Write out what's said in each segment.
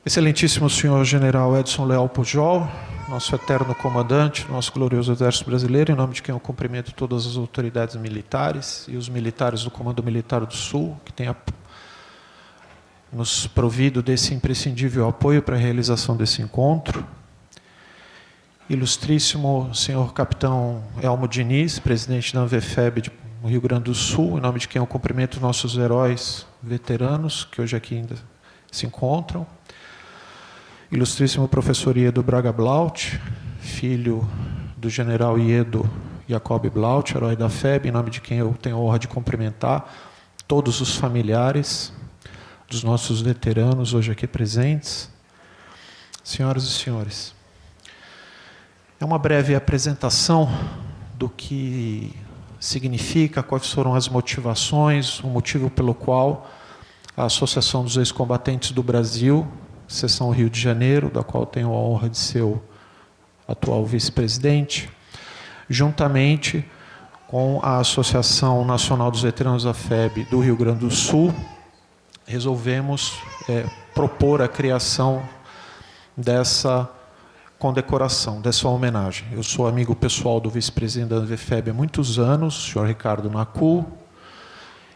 Excelentíssimo senhor general Edson Leal Pujol, nosso eterno comandante, nosso glorioso Exército Brasileiro, em nome de quem eu cumprimento todas as autoridades militares e os militares do Comando Militar do Sul, que têm nos provido desse imprescindível apoio para a realização desse encontro. Ilustríssimo senhor capitão Elmo Diniz, presidente da ANVEFEB do Rio Grande do Sul, em nome de quem eu cumprimento nossos heróis veteranos, que hoje aqui ainda se encontram. Ilustríssimo professor Iedo Braga Blaut, filho do general Iedo Jacob Blaut, herói da FEB, em nome de quem eu tenho a honra de cumprimentar todos os familiares dos nossos veteranos hoje aqui presentes. Senhoras e senhores, é uma breve apresentação do que significa, quais foram as motivações, o motivo pelo qual a Associação dos Ex-Combatentes do Brasil, Seção Rio de Janeiro, da qual tenho a honra de ser o atual vice-presidente, juntamente com a Associação Nacional dos Veteranos da FEB do Rio Grande do Sul, resolvemos propor a criação dessa condecoração, dessa homenagem. Eu sou amigo pessoal do vice-presidente da ANVEFEB há muitos anos, o senhor Ricardo Nacul,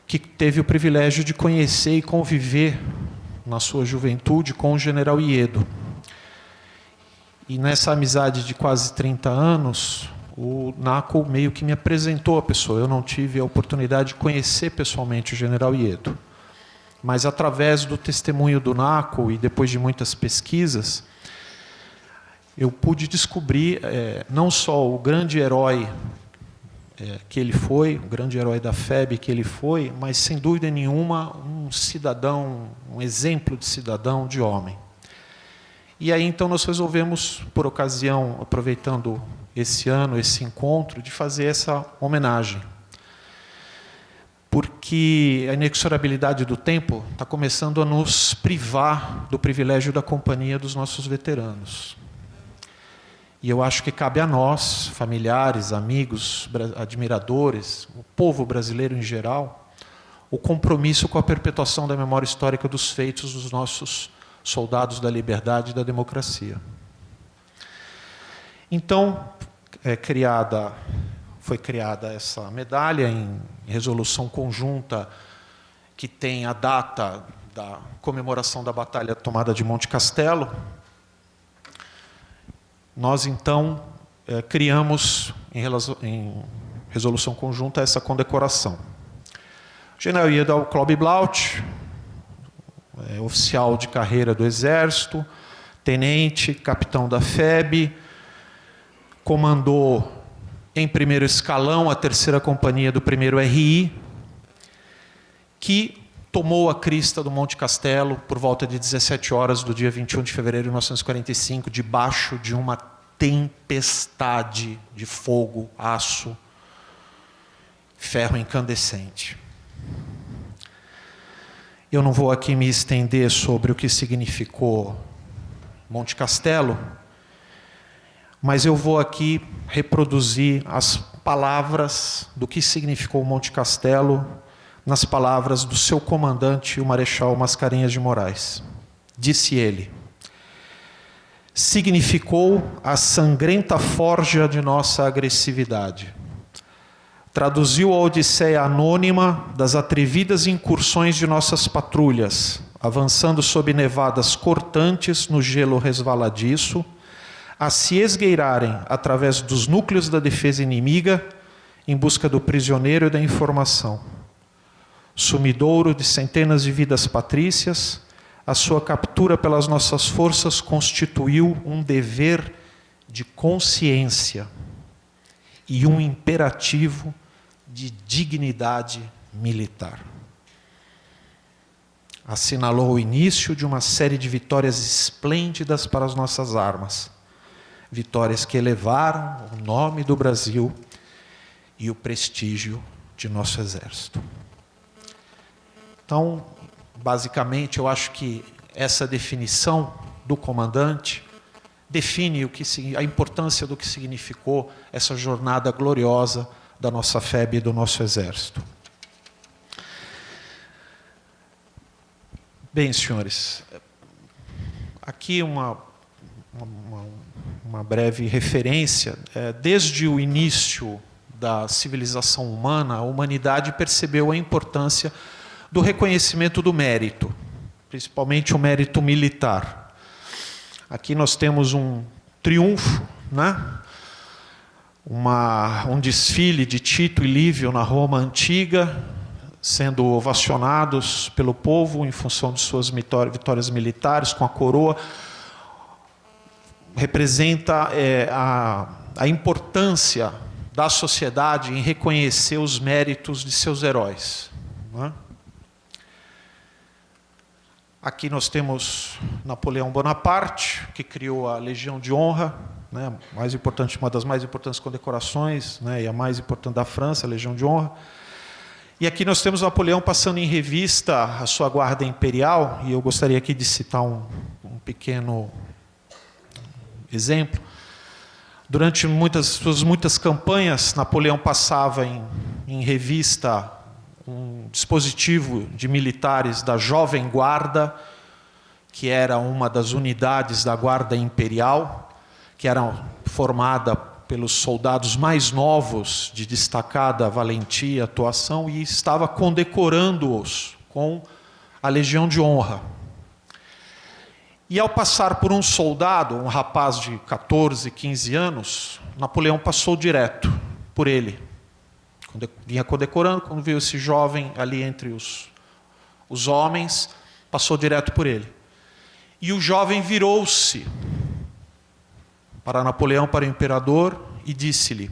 que teve o privilégio de conhecer e conviver na sua juventude com o general Iedo. E nessa amizade de quase 30 anos, o Nacul meio que me apresentou a pessoa. Eu não tive a oportunidade de conhecer pessoalmente o general Iedo. Mas através do testemunho do Nacul e depois de muitas pesquisas, eu pude descobrir não só o grande herói que ele foi, o grande herói da FEB que ele foi, mas, sem dúvida nenhuma, um cidadão, um exemplo de cidadão, de homem. E aí, então, nós resolvemos, por ocasião, aproveitando esse ano, esse encontro, de fazer essa homenagem. Porque a inexorabilidade do tempo está começando a nos privar do privilégio da companhia dos nossos veteranos. E eu acho que cabe a nós, familiares, amigos, admiradores, o povo brasileiro em geral, o compromisso com a perpetuação da memória histórica dos feitos dos nossos soldados da liberdade e da democracia. Então, foi criada essa medalha em resolução conjunta que tem a data da comemoração da Batalha Tomada de Monte Castelo. Nós, então, criamos, em resolução conjunta, essa condecoração. O general Iedo Jacob Blaut, oficial de carreira do Exército, tenente, capitão da FEB, comandou em primeiro escalão a 3ª Companhia do 1º RI, que tomou a crista do Monte Castelo por volta de 17 horas do dia 21 de fevereiro de 1945, debaixo de uma tempestade de fogo, aço, ferro incandescente. Eu não vou aqui me estender sobre o que significou Monte Castelo, mas eu vou aqui reproduzir as palavras do que significou Monte Castelo nas palavras do seu comandante, o Marechal Mascarenhas de Moraes. Disse ele: significou a sangrenta forja de nossa agressividade. Traduziu a odisseia anônima das atrevidas incursões de nossas patrulhas, avançando sob nevadas cortantes no gelo resvaladiço, a se esgueirarem através dos núcleos da defesa inimiga em busca do prisioneiro e da informação. Sumidouro de centenas de vidas patrícias, a sua captura pelas nossas forças constituiu um dever de consciência e um imperativo de dignidade militar. Assinalou o início de uma série de vitórias esplêndidas para as nossas armas, vitórias que elevaram o nome do Brasil e o prestígio de nosso Exército. Então, basicamente, eu acho que essa definição do comandante define a importância do que significou essa jornada gloriosa da nossa FEB e do nosso Exército. Bem, senhores, Aqui uma breve referência. Desde o início da civilização humana, a humanidade percebeu a importância do reconhecimento do mérito, principalmente o mérito militar. Aqui nós temos um triunfo, né? Um desfile de Tito e Lívio na Roma antiga, sendo ovacionados pelo povo em função de suas vitórias militares com a coroa. Representa a importância da sociedade em reconhecer os méritos de seus heróis, não é? Aqui nós temos Napoleão Bonaparte, que criou a Legião de Honra, né, uma das mais importantes condecorações, né, e a mais importante da França, a Legião de Honra. E aqui nós temos Napoleão passando em revista a sua guarda imperial, e eu gostaria aqui de citar um pequeno exemplo. Durante muitas campanhas, Napoleão passava em revista um dispositivo de militares da Jovem Guarda, que era uma das unidades da Guarda Imperial, que era formada pelos soldados mais novos, de destacada valentia e atuação, e estava condecorando-os com a Legião de Honra. E ao passar por um soldado, um rapaz de 14, 15 anos, Napoleão passou direto por ele. Vinha condecorando, quando viu esse jovem ali entre os homens, passou direto por ele. E o jovem virou-se para Napoleão, para o imperador, e disse-lhe: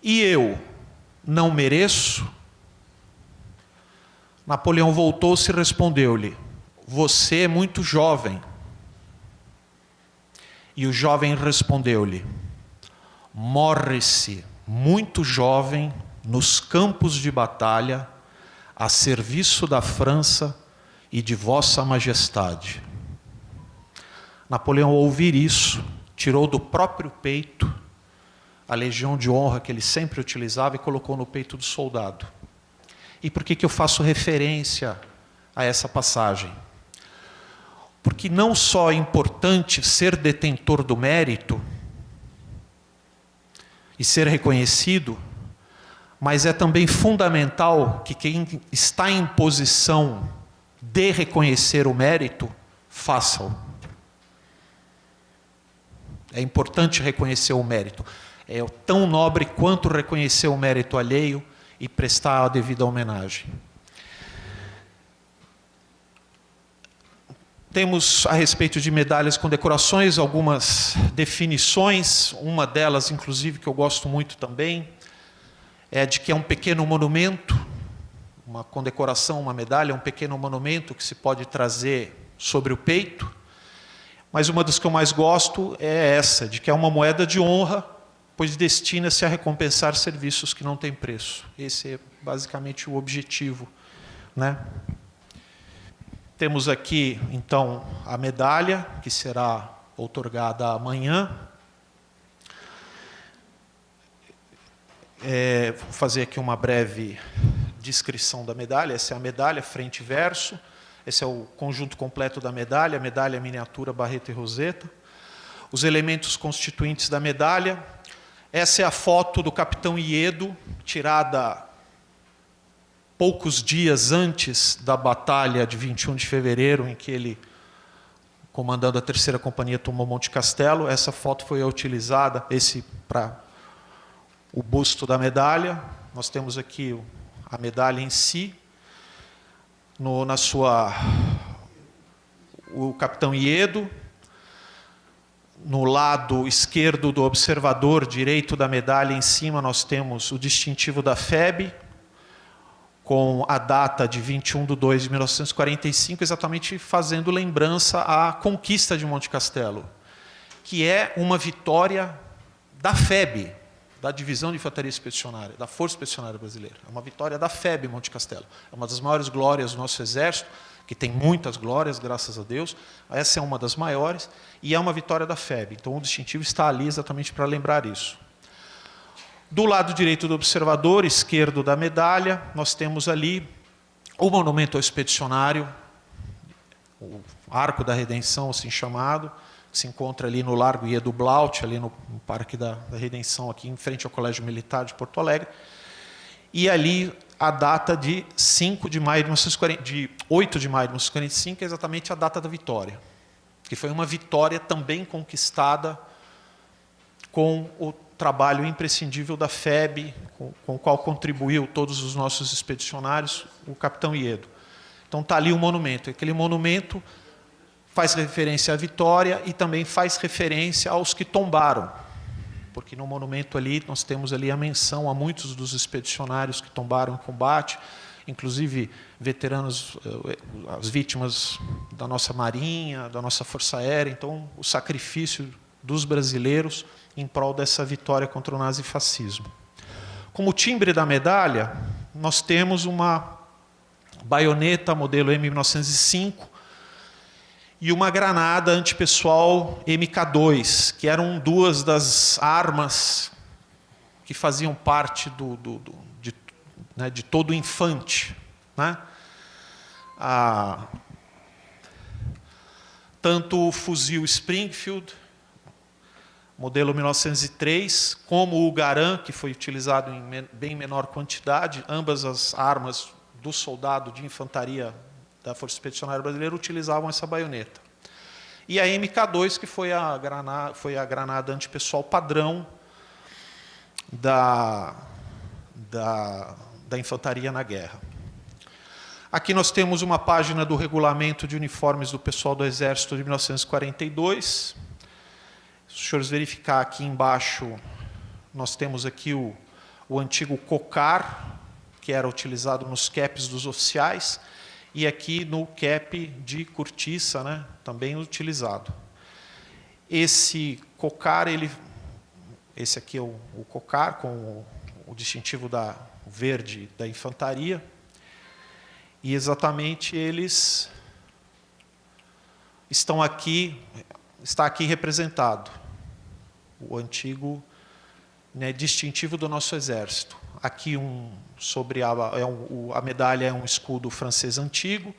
"E eu não mereço?" Napoleão voltou-se e respondeu-lhe: "Você é muito jovem." E o jovem respondeu-lhe: "Morre-se muito jovem nos campos de batalha, a serviço da França e de Vossa Majestade." Napoleão, ao ouvir isso, tirou do próprio peito a Legião de Honra que ele sempre utilizava e colocou no peito do soldado. E por que eu faço referência a essa passagem? Porque não só é importante ser detentor do mérito e ser reconhecido, mas é também fundamental que quem está em posição de reconhecer o mérito, faça-o. É importante reconhecer o mérito. É tão nobre quanto reconhecer o mérito alheio e prestar a devida homenagem. Temos, a respeito de medalhas e condecorações, algumas definições. Uma delas, inclusive, que eu gosto muito também, é de que é um pequeno monumento, uma condecoração, uma medalha, um pequeno monumento que se pode trazer sobre o peito. Mas uma das que eu mais gosto é essa, de que é uma moeda de honra, pois destina-se a recompensar serviços que não têm preço. Esse é basicamente o objetivo, né? Temos aqui, então, a medalha, que será outorgada amanhã. Vou fazer aqui uma breve descrição da medalha. Essa é a medalha, frente e verso. Esse é o conjunto completo da medalha, medalha, miniatura, barreta e roseta. Os elementos constituintes da medalha. Essa é a foto do capitão Iedo, tirada poucos dias antes da batalha de 21 de fevereiro, em que ele, comandando a 3ª Companhia, tomou Monte Castelo. Essa foto foi utilizada, para o busto da medalha. Nós temos aqui a medalha em si. O capitão Iedo. No lado esquerdo do observador direito da medalha, em cima, nós temos o distintivo da FEB, com a data de 21/2/1945, exatamente fazendo lembrança à conquista de Monte Castelo, que é uma vitória da FEB, da Divisão de Infantaria Expedicionária, da Força Expedicionária Brasileira. É uma vitória da FEB Monte Castelo. É uma das maiores glórias do nosso Exército, que tem muitas glórias, graças a Deus. Essa é uma das maiores, e é uma vitória da FEB. Então, o distintivo está ali exatamente para lembrar isso. Do lado direito do observador, esquerdo da medalha, nós temos ali o monumento ao expedicionário, o Arco da Redenção, assim chamado, que se encontra ali no Largo Iedo Blaut, ali no Parque da Redenção, aqui em frente ao Colégio Militar de Porto Alegre. E ali a data de 8 de maio de 1945, é exatamente a data da vitória, que foi uma vitória também conquistada com o trabalho imprescindível da FEB, com o qual contribuiu todos os nossos expedicionários, o capitão Iedo. Então está ali o monumento. Aquele monumento faz referência à vitória e também faz referência aos que tombaram, porque no monumento ali nós temos ali a menção a muitos dos expedicionários que tombaram em combate, inclusive veteranos, as vítimas da nossa Marinha, da nossa Força Aérea. Então, o sacrifício dos brasileiros em prol dessa vitória contra o nazifascismo. Como timbre da medalha, nós temos uma baioneta modelo M1905 e uma granada antipessoal MK2, que eram duas das armas que faziam parte de todo o infante, né? Tanto o fuzil Springfield, modelo 1903, como o Garand, que foi utilizado em bem menor quantidade, ambas as armas do soldado de infantaria da Força Expedicionária Brasileira utilizavam essa baioneta. E a MK2, que foi a granada antipessoal padrão da infantaria na guerra. Aqui nós temos uma página do regulamento de uniformes do pessoal do Exército de 1942. Se os senhores verificar aqui embaixo, nós temos aqui o antigo cocar, que era utilizado nos caps dos oficiais, e aqui no cap de cortiça, né, também utilizado. Esse cocar, esse aqui é o cocar, com o distintivo verde da infantaria, e exatamente eles está aqui representado, o antigo, né, distintivo do nosso exército. Aqui sobre a medalha é um escudo francês antigo.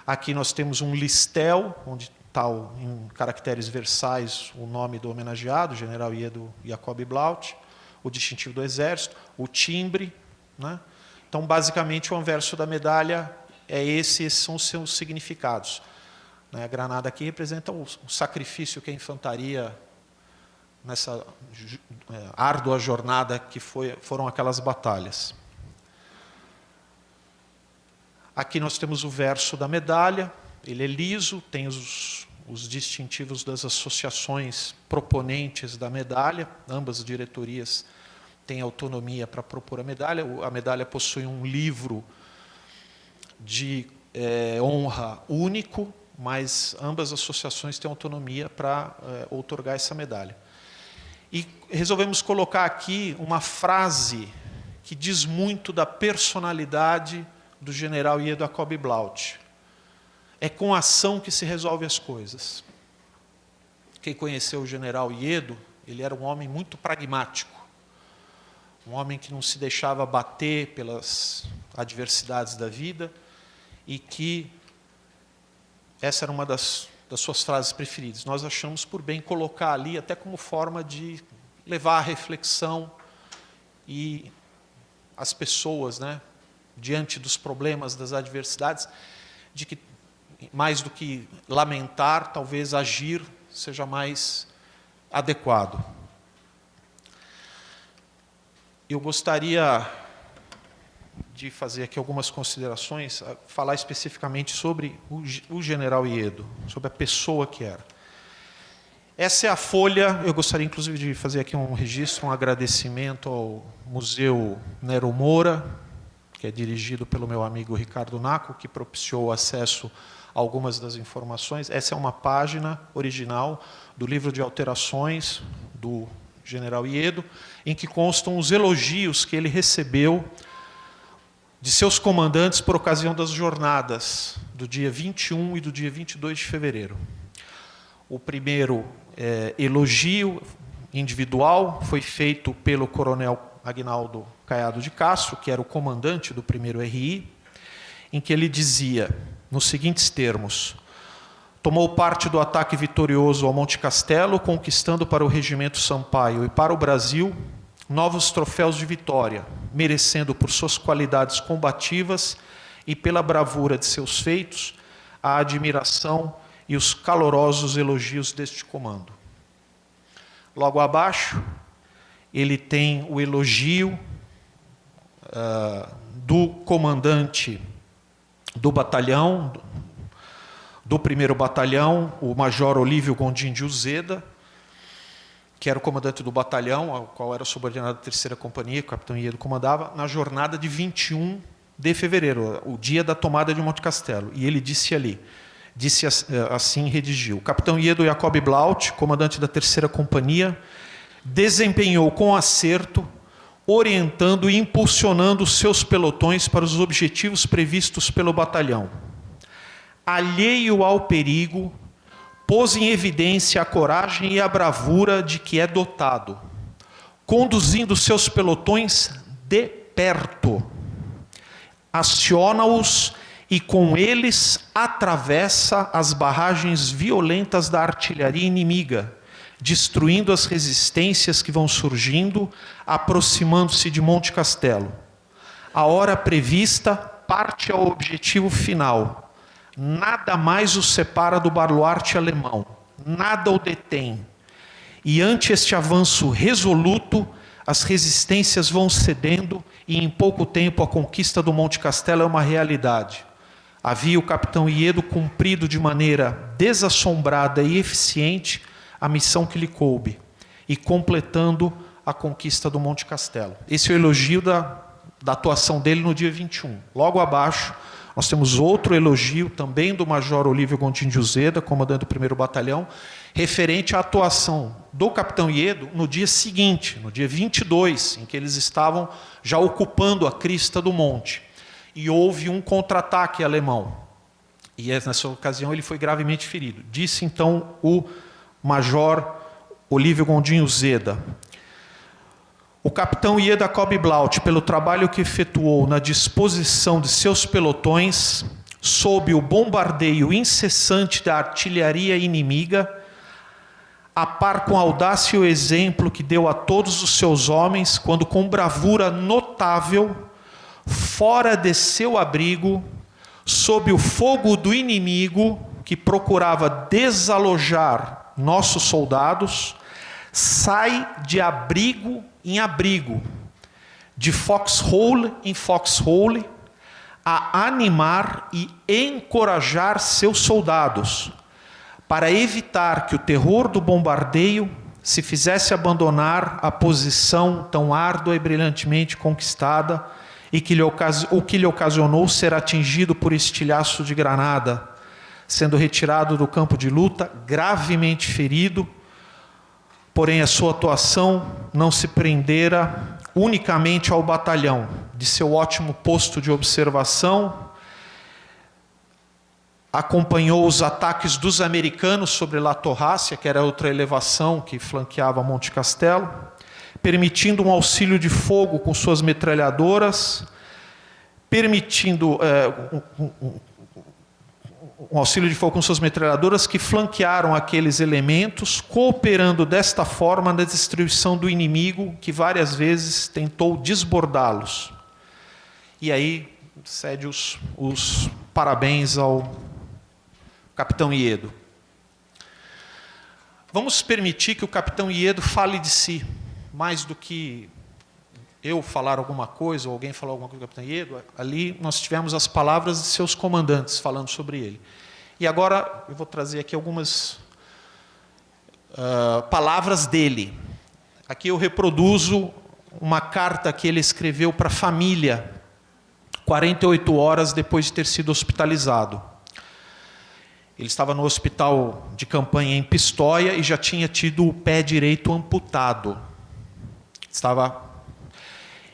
Aqui nós temos um listel, onde está em caracteres versais o nome do homenageado, General Iedo Jacob Blaut, o distintivo do exército, o timbre, né? Então, basicamente, o anverso da medalha esses são os seus significados. A granada aqui representa o sacrifício que a infantaria, nessa árdua jornada que foram aquelas batalhas. Aqui nós temos o verso da medalha, ele é liso, tem os distintivos das associações proponentes da medalha, ambas as diretorias têm autonomia para propor a medalha possui um livro de honra único, mas ambas as associações têm autonomia para outorgar essa medalha. E resolvemos colocar aqui uma frase que diz muito da personalidade do general Iedo Jacob Blaut. É com ação que se resolve as coisas. Quem conheceu o general Iedo, ele era um homem muito pragmático, um homem que não se deixava bater pelas adversidades da vida e que essa era uma das suas frases preferidas. Nós achamos por bem colocar ali até como forma de levar a reflexão e as pessoas, né, diante dos problemas, das adversidades, de que mais do que lamentar, talvez agir seja mais adequado. Eu gostaria de fazer aqui algumas considerações, falar especificamente sobre o general Iedo, sobre a pessoa que era. Essa é a folha, eu gostaria inclusive de fazer aqui um registro, um agradecimento ao Museu Nero Moura, que é dirigido pelo meu amigo Ricardo Naco, que propiciou o acesso a algumas das informações. Essa é uma página original do livro de alterações do general Iedo, em que constam os elogios que ele recebeu de seus comandantes por ocasião das jornadas do dia 21 e do dia 22 de fevereiro. O primeiro elogio individual foi feito pelo coronel Aguinaldo Caiado de Castro, que era o comandante do primeiro RI, em que ele dizia, nos seguintes termos: Tomou parte do ataque vitorioso ao Monte Castelo, conquistando para o Regimento Sampaio e para o Brasil novos troféus de vitória, merecendo por suas qualidades combativas e pela bravura de seus feitos a admiração e os calorosos elogios deste comando. Logo abaixo, ele tem o elogio do comandante do batalhão, do 1º Batalhão, o Major Olívio Gondim de Uzeda, que era o comandante do batalhão, ao qual era subordinado da 3ª Companhia, que o capitão Iedo comandava, na jornada de 21 de fevereiro, o dia da tomada de Monte Castelo. E ele disse ali, assim redigiu: o capitão Iedo Jacob Blaut, comandante da 3ª Companhia, desempenhou com acerto, orientando e impulsionando os seus pelotões para os objetivos previstos pelo batalhão. Alheio ao perigo, pôs em evidência a coragem e a bravura de que é dotado, conduzindo seus pelotões de perto, aciona-os e com eles atravessa as barragens violentas da artilharia inimiga, destruindo as resistências que vão surgindo, aproximando-se de Monte Castelo. A hora prevista parte ao objetivo final. Nada mais o separa do baluarte alemão, nada o detém. E ante este avanço resoluto, as resistências vão cedendo e em pouco tempo a conquista do Monte Castelo é uma realidade. Havia o capitão Iedo cumprido de maneira desassombrada e eficiente a missão que lhe coube, e completando a conquista do Monte Castelo. Esse é o elogio da atuação dele no dia 21. Logo abaixo, nós temos outro elogio também do Major Olívio Gondim de Uzeda, comandante do 1º Batalhão, referente à atuação do capitão Iedo no dia seguinte, no dia 22, em que eles estavam já ocupando a crista do monte. E houve um contra-ataque alemão. E nessa ocasião ele foi gravemente ferido. Disse então o Major Olívio Gondim Uzeda: o capitão Iedo Jacob Blaut, pelo trabalho que efetuou na disposição de seus pelotões, sob o bombardeio incessante da artilharia inimiga, a par com a audácia e o exemplo que deu a todos os seus homens, quando com bravura notável, fora de seu abrigo, sob o fogo do inimigo, que procurava desalojar nossos soldados, sai de abrigo em abrigo, de foxhole em foxhole, a animar e encorajar seus soldados, para evitar que o terror do bombardeio se fizesse abandonar a posição tão árdua e brilhantemente conquistada, e que o que lhe ocasionou ser atingido por estilhaço de granada, sendo retirado do campo de luta, gravemente ferido. Porém, a sua atuação não se prendera unicamente ao batalhão. De seu ótimo posto de observação, acompanhou os ataques dos americanos sobre La Torrácia, que era outra elevação que flanqueava Monte Castelo, permitindo um auxílio de fogo com suas metralhadoras, que flanquearam aqueles elementos, cooperando desta forma na destruição do inimigo, que várias vezes tentou desbordá-los. E aí cede os parabéns ao capitão Iedo. Vamos permitir que o capitão Iedo fale de si, mais do que eu falar alguma coisa, ou alguém falar alguma coisa do capitão Iedo. Ali nós tivemos as palavras de seus comandantes falando sobre ele. E agora eu vou trazer aqui algumas palavras dele. Aqui eu reproduzo uma carta que ele escreveu para a família, 48 horas depois de ter sido hospitalizado. Ele estava no hospital de campanha em Pistoia e já tinha tido o pé direito amputado.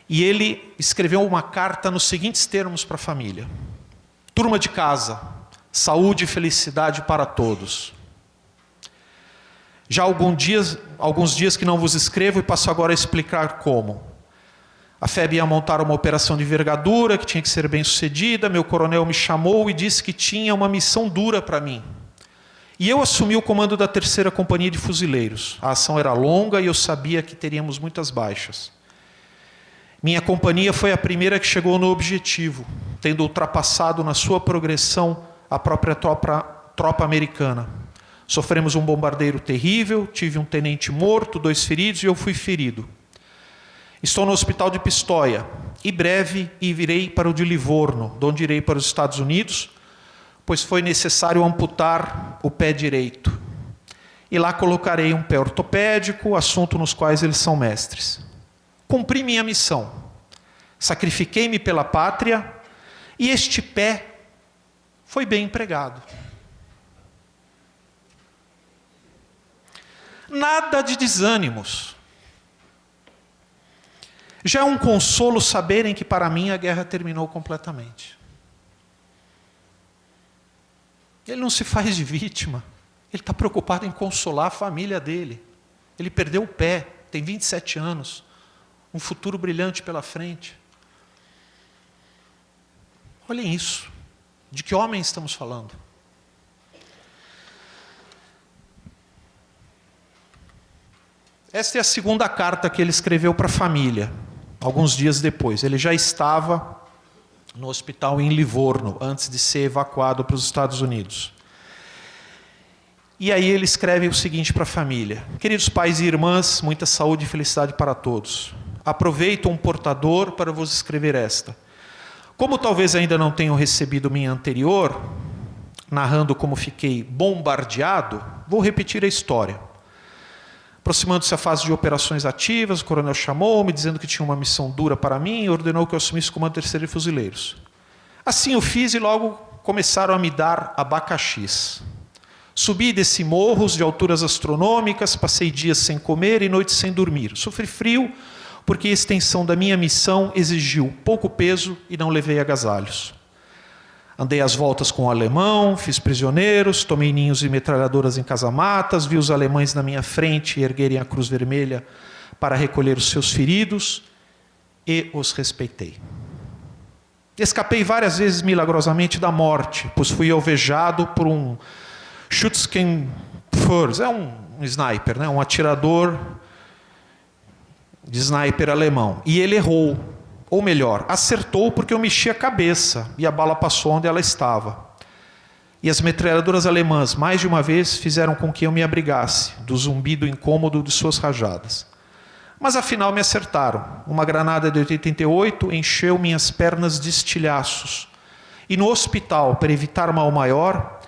E ele escreveu uma carta nos seguintes termos para a família: turma de casa, saúde e felicidade para todos. Já há alguns dias que não vos escrevo e passo agora a explicar como. A FEB ia montar uma operação de envergadura que tinha que ser bem sucedida. Meu coronel me chamou e disse que tinha uma missão dura para mim. E eu assumi o comando da 3ª Companhia de Fuzileiros. A ação era longa e eu sabia que teríamos muitas baixas. Minha companhia foi a primeira que chegou no objetivo, tendo ultrapassado na sua progressão a própria tropa americana. Sofremos um bombardeio terrível, tive um tenente morto, 2 feridos e eu fui ferido. Estou no hospital de Pistoia e breve virei para o de Livorno, de onde irei para os Estados Unidos, pois foi necessário amputar o pé direito. E lá colocarei um pé ortopédico, assunto nos quais eles são mestres. Cumpri minha missão, sacrifiquei-me pela pátria e este pé foi bem empregado. Nada de desânimos. Já é um consolo saberem que para mim a guerra terminou completamente. Ele não se faz de vítima. Ele está preocupado em consolar a família dele. Ele perdeu o pé, tem 27 anos. Um futuro brilhante pela frente. Olhem isso. De que homem estamos falando? Esta é a 2ª carta que ele escreveu para a família, alguns dias depois. Ele já estava no hospital em Livorno, antes de ser evacuado para os Estados Unidos. E aí ele escreve o seguinte para a família: queridos pais e irmãs, muita saúde e felicidade para todos. Aproveito um portador para vos escrever esta. Como talvez ainda não tenham recebido minha anterior, narrando como fiquei bombardeado, vou repetir a história. Aproximando-se a fase de operações ativas, o coronel chamou-me, dizendo que tinha uma missão dura para mim e ordenou que eu assumisse o comando da 3ª de Fuzileiros. Assim eu fiz e logo começaram a me dar abacaxis. Subi e desci morros de alturas astronômicas, passei dias sem comer e noites sem dormir. Sofri frio, porque a extensão da minha missão exigiu pouco peso e não levei agasalhos. Andei às voltas com o alemão, fiz prisioneiros, tomei ninhos e metralhadoras em casamatas, vi os alemães na minha frente erguerem a cruz vermelha para recolher os seus feridos e os respeitei. Escapei várias vezes milagrosamente da morte, pois fui alvejado por um Schützenfurs, é um sniper, né? Um atirador de sniper alemão. E ele errou, ou melhor, acertou porque eu mexi a cabeça e a bala passou onde ela estava. E as metralhadoras alemãs, mais de uma vez, fizeram com que eu me abrigasse do zumbido incômodo de suas rajadas. Mas afinal me acertaram. Uma granada de 88 encheu minhas pernas de estilhaços. E no hospital, para evitar mal maior,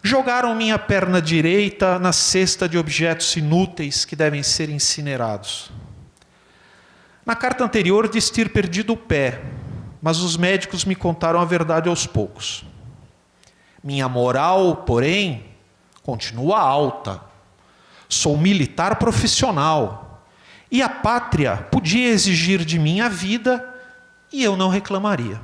jogaram minha perna direita na cesta de objetos inúteis que devem ser incinerados. Na carta anterior disse ter perdido o pé, mas os médicos me contaram a verdade aos poucos. Minha moral, porém, continua alta. Sou militar profissional e a pátria podia exigir de mim a vida e eu não reclamaria.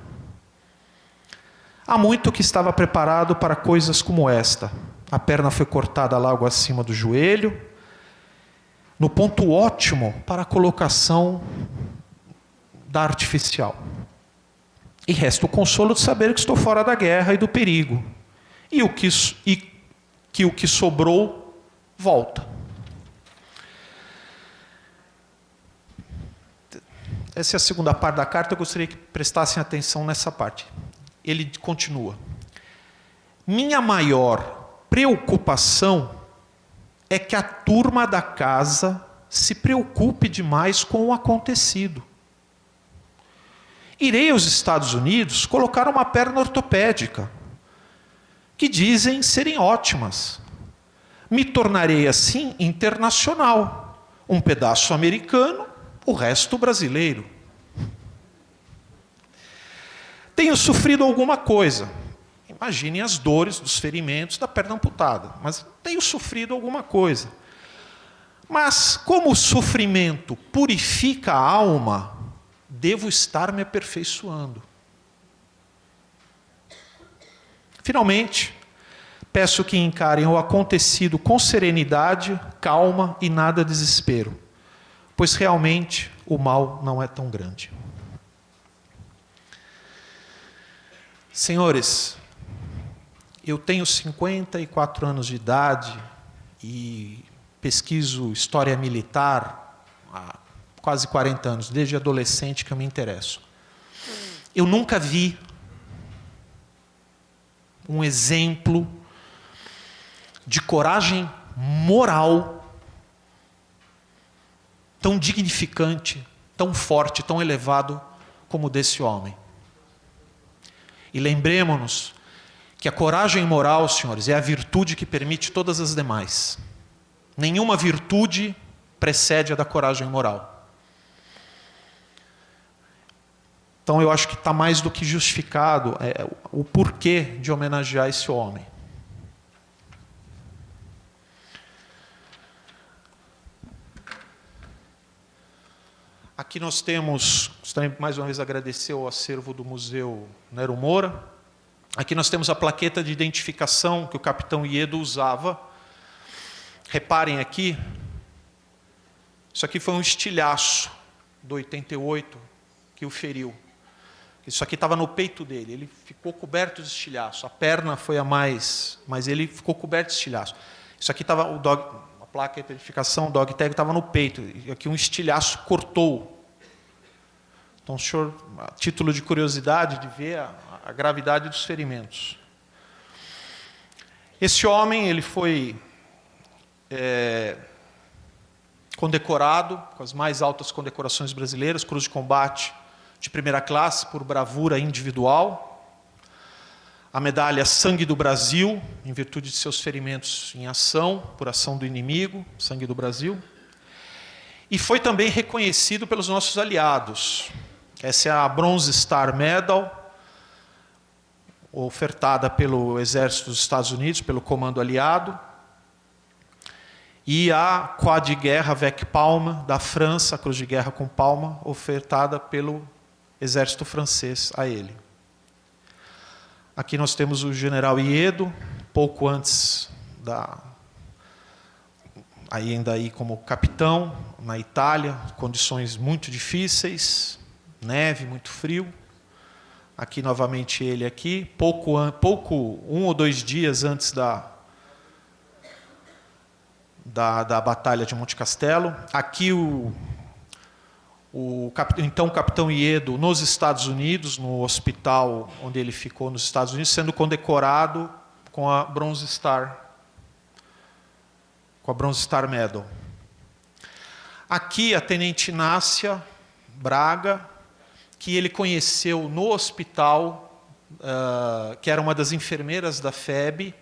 Há muito que estava preparado para coisas como esta. A perna foi cortada logo acima do joelho, no ponto ótimo para a colocação da artificial. E resta o consolo de saber que estou fora da guerra e do perigo. E que o que sobrou volta. Essa é a segunda parte da carta, eu gostaria que prestassem atenção nessa parte. Ele continua. Minha maior preocupação é que a turma da casa se preocupe demais com o acontecido. Irei aos Estados Unidos colocar uma perna ortopédica, que dizem serem ótimas. Me tornarei assim internacional. Um pedaço americano, o resto brasileiro. Tenho sofrido alguma coisa. Imaginem as dores dos ferimentos da perna amputada. Mas tenho sofrido alguma coisa. Mas como o sofrimento purifica a alma, devo estar me aperfeiçoando. Finalmente, peço que encarem o acontecido com serenidade, calma e nada desespero, pois realmente o mal não é tão grande. Senhores, Eu tenho 54 anos de idade e pesquiso história militar há quase 40 anos, desde adolescente que eu me interesso. Eu nunca vi um exemplo de coragem moral tão dignificante, tão forte, tão elevado como o desse homem. E lembremos-nos que a coragem moral, senhores, é a virtude que permite todas as demais. Nenhuma virtude precede a da coragem moral. Então eu acho que está mais do que justificado o porquê de homenagear esse homem. Aqui nós temos, gostaria mais uma vez agradecer ao acervo do Museu Nero Moura. Aqui nós temos a plaqueta de identificação que o capitão Iedo usava. Reparem aqui, isso aqui foi um estilhaço do 88 que o feriu. Isso aqui estava no peito dele, ele ficou coberto de estilhaço. A perna foi a mais, mas ele ficou coberto de estilhaço. Isso aqui estava, a placa de identificação, o dog tag estava no peito, e aqui um estilhaço cortou. Então, senhor, a título de curiosidade, de ver a gravidade dos ferimentos. Esse homem, ele foi condecorado com as mais altas condecorações brasileiras, Cruz de Combate de primeira classe por bravura individual, a medalha Sangue do Brasil, em virtude de seus ferimentos em ação, por ação do inimigo, Sangue do Brasil, e foi também reconhecido pelos nossos aliados. Essa é a Bronze Star Medal, ofertada pelo Exército dos Estados Unidos, pelo Comando Aliado, e a Croix de Guerre avec Palme, da França, a Cruz de Guerra com Palma, ofertada pelo Exército francês a ele. Aqui nós temos o general Iedo, pouco antes ainda aí como capitão, na Itália, condições muito difíceis, neve, muito frio. Aqui novamente ele aqui, um ou dois dias antes da Batalha de Monte Castelo. Aqui então o capitão Iedo nos Estados Unidos, no hospital onde ele ficou nos Estados Unidos, sendo condecorado com a Bronze Star, Medal. Aqui a tenente Inácia Braga, que ele conheceu no hospital, que era uma das enfermeiras da FEB,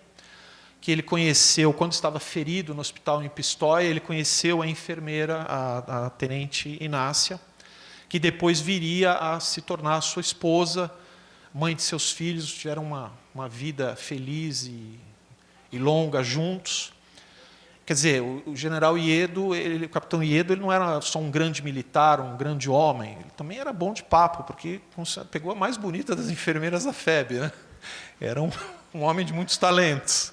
que ele conheceu quando estava ferido no hospital em Pistoia, ele conheceu a enfermeira, a tenente Inácia, que depois viria a se tornar sua esposa, mãe de seus filhos, tiveram uma vida feliz e longa juntos. Quer dizer, o general Iedo, o capitão Iedo, ele não era só um grande militar, um grande homem, ele também era bom de papo, porque pegou a mais bonita das enfermeiras da FEB, né? Era um homem de muitos talentos.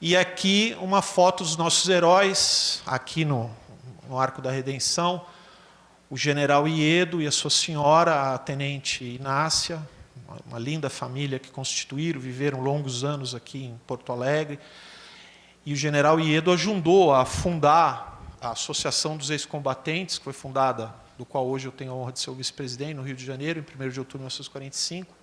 E aqui uma foto dos nossos heróis, aqui no Arco da Redenção, o general Iedo e a sua senhora, a tenente Inácia, uma linda família que constituíram, viveram longos anos aqui em Porto Alegre. E o general Iedo ajudou a fundar a Associação dos Ex-Combatentes, que foi fundada, do qual hoje eu tenho a honra de ser o vice-presidente, no Rio de Janeiro, em 1º de outubro de 1945.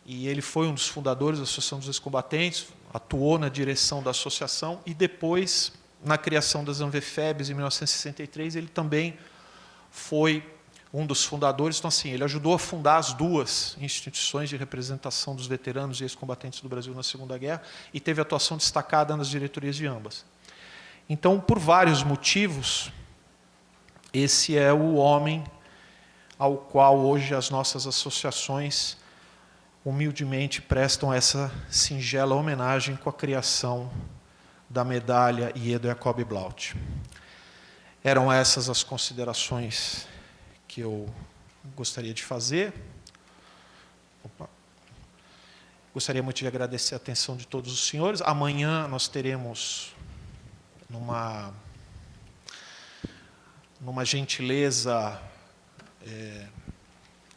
E ele foi um dos fundadores da Associação dos Ex-Combatentes, atuou na direção da associação e depois, na criação das ANVEFEBs, em 1963, ele também foi um dos fundadores. Então, assim, ele ajudou a fundar as duas instituições de representação dos veteranos e ex-combatentes do Brasil na Segunda Guerra e teve atuação destacada nas diretorias de ambas. Então, por vários motivos, esse é o homem ao qual hoje as nossas associações humildemente prestam essa singela homenagem com a criação da medalha Iedo Jacob Blaut. Eram essas as considerações que eu gostaria de fazer. Gostaria muito de agradecer a atenção de todos os senhores. Amanhã nós teremos, numa gentileza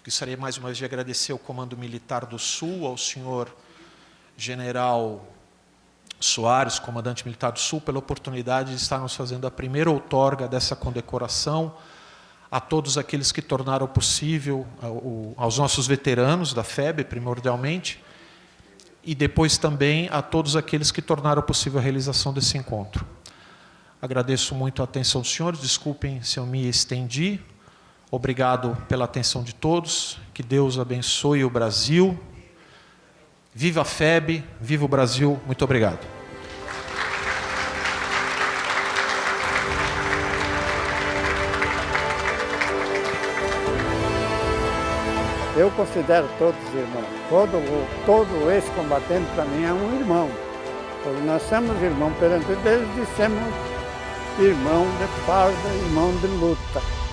Gostaria mais uma vez de agradecer ao Comando Militar do Sul, ao senhor General Soares, comandante militar do Sul, pela oportunidade de estarmos fazendo a primeira outorga dessa condecoração, a todos aqueles que tornaram possível, aos nossos veteranos da FEB, primordialmente, e depois também a todos aqueles que tornaram possível a realização desse encontro. Agradeço muito a atenção dos senhores, desculpem se eu me estendi. Obrigado pela atenção de todos, que Deus abençoe o Brasil. Viva a FEB, viva o Brasil, muito obrigado. Eu considero todos irmãos. Todo ex-combatente para mim é um irmão. Porque nós somos irmãos perante Deus e somos irmão de farda, irmão de luta.